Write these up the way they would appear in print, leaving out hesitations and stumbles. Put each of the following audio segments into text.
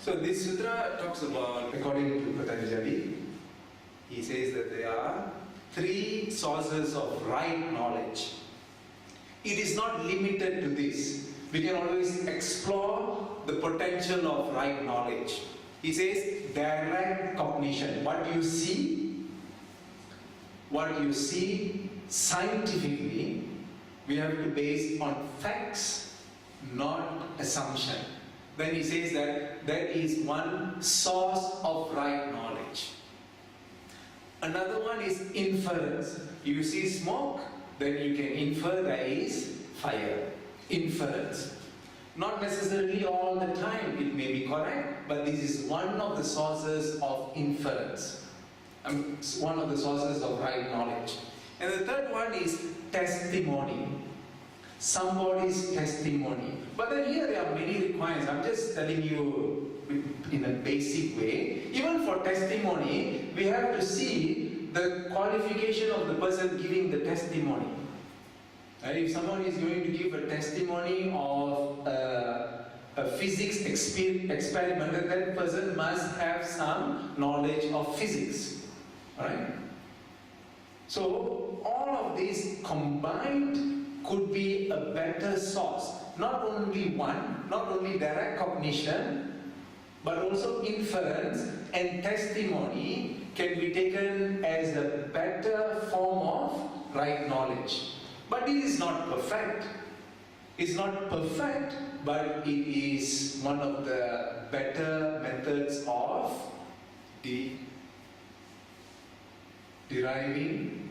So this sutra talks about, according to Patanjali, he says that there are 3 sources of right knowledge. It is not limited to this. We can always explore the potential of right knowledge. He says direct cognition. What you see scientifically, we have to base on facts, not assumption. Then he says that there is one source of right knowledge. Another one is inference. You see smoke, then you can infer there is fire. Inference. Not necessarily all the time it may be correct, but this is one of the sources of inference. One of the sources of right knowledge. And the third one is testimony. Somebody's testimony. But then here there are many requirements. I'm just telling you in a basic way. Even for testimony, we have to see the qualification of the person giving the testimony. If someone is going to give a testimony of a physics experiment, then that person must have some knowledge of physics. Right? So all of these combined could be a better source. Not only one, not only direct cognition, but also inference and testimony can be taken as a better form of right knowledge. But it is not perfect. It's not perfect, but it is one of the better methods of deriving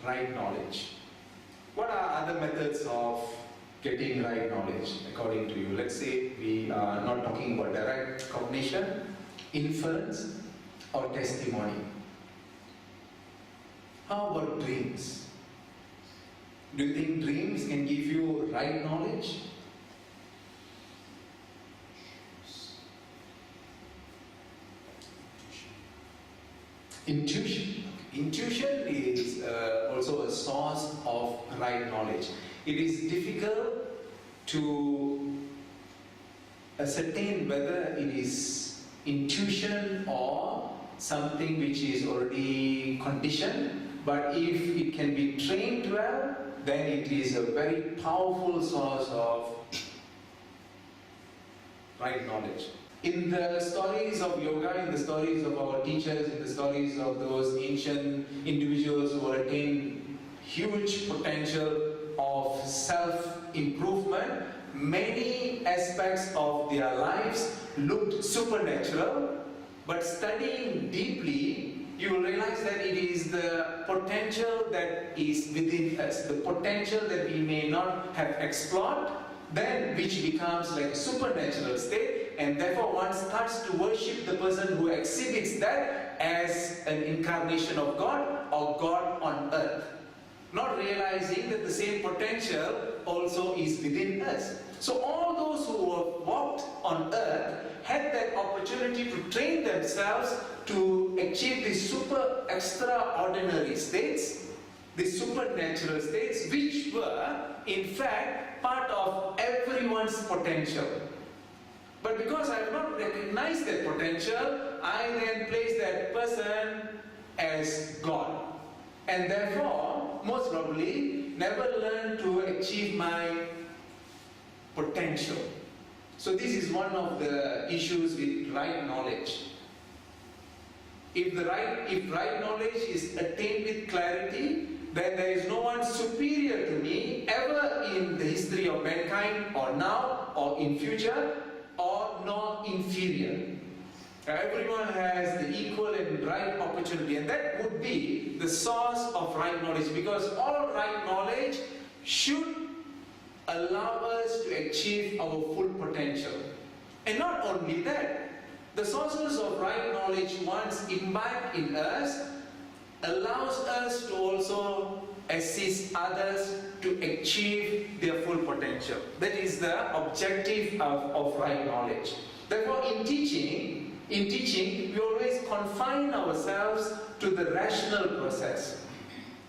right knowledge. What are other methods of getting right knowledge according to you? Let's say we are not talking about direct cognition, inference, or testimony. How about dreams? Do you think dreams can give you right knowledge? Intuition. Intuition is also a source of right knowledge. It is difficult to ascertain whether it is intuition or something which is already conditioned, but if it can be trained well, then it is a very powerful source of right knowledge. In the stories of yoga, in the stories of our teachers, in the stories of those ancient individuals who attained huge potential of self-improvement, many aspects of their lives looked supernatural, but studying deeply, you will realize that it is the potential that is within us, the potential that we may not have explored, then which becomes like a supernatural state, and therefore one starts to worship the person who exhibits that as an incarnation of God or God on earth, not realizing that the same potential also is within us. So all those who have walked on earth had that opportunity to train themselves to achieve these super extraordinary states, these supernatural states, which were in fact part of everyone's potential. But because I have not recognized that potential, I then place that person as God. And therefore, most probably, never learn to achieve my potential. So this is one of the issues with right knowledge. If right knowledge is attained with clarity, then there is no one superior to me ever in the history of mankind, or now, or in future, or nor inferior. Everyone has the equal and right opportunity, and that would be the source of right knowledge, because all right knowledge should allow us to achieve our full potential. And not only that, the sources of right knowledge, once imbibed in us, allows us to also assist others to achieve their full potential. That is the objective of right knowledge. Therefore, in teaching, we always confine ourselves to the rational process.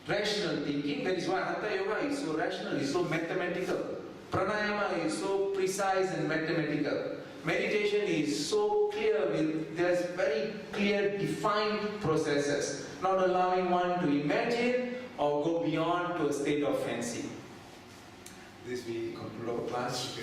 Rational thinking, that is why Hatha Yoga is so rational, is so mathematical. Pranayama is so precise and mathematical. meditation is so clear, there's very clear defined processes, not allowing one to imagine or go beyond to a state of fancy. This we conclude our class.